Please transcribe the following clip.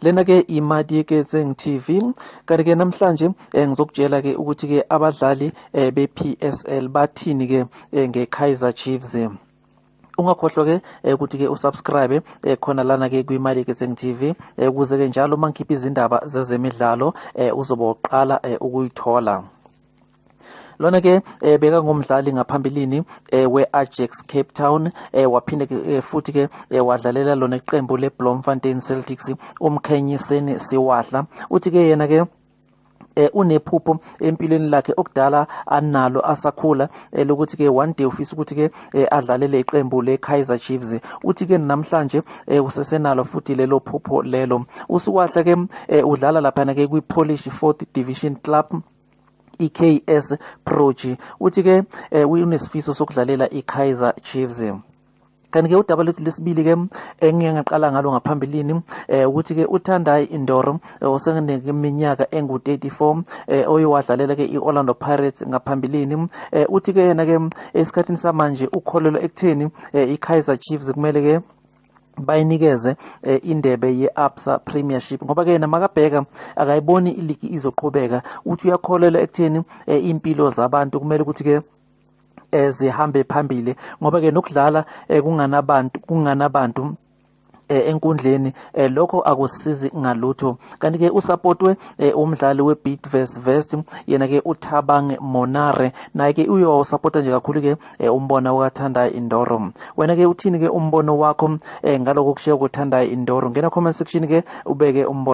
Lena ke imadi ke Zeng TV kanti ke namhlanje ngizokutshela ke ukuthi ke abadlali be-PSL bathini ke ngeKaizer Chiefs. Ungakhohlwa ke ukuthi ke usubscribe khona lana ke kwimali ke Zeng TV ukuze ke njalo mangikhipha izindaba zezemidlalo uzobe uqala ukuyithola. Lona ke beka ngomdlali ngaphambilini we-Ajax Cape Town waphinde ke futhi ke wadlalela lona iqembu leBloemfontein Celtics uMkhenyiseni Siwahla. Uthi ke yena ke unephupho empilweni lakhe okudala analo asakhula lokuthi ke one day ufisa ukuthi ke adlalele iqembu leKaizer Chiefs. Uthi ke namhlanje usesenalo futhi lelo phupho lelo. Usiwahla ke udlala lapha ke kwi-Polish 4th Division Club iKS Progi. Uthi ke unesifiso sokudlalela iKaizer Chiefs. Kanti ke udaba lethu lesibili ke engike ngaqala ngalo ngaphambilini ukuthi ke uThandai Indoro oseneminyaka engu-34 oyowadlalela ke iOrlando Pirates ngaphambilini. Uthi ke yena ke esikhathini samanje ukholelwa ekutheni iKaizer Chiefs kumele ke bayinikeze indebe ye-Absa Premiership ngoba ke yena makabheka akayiboni iligi izoqhubeka. Uthi uyakholelwa ekutheni impilo zabantu kumele ukuthi ke zihambe phambili ngoba ke nokudlala kunganabantu enkundleni lokho akusisizi ngalutho. Kanti ke usupportwe umdlali weBidvest West yena ke uThabang Monare naye ke uyosupporta nje kakhulu ke umbono waThandai Indoro. Wena ke uthini ke umbono wakho ngaloko kushiya kuThandai Indoro? Ngena comment section ke ubeke umbono.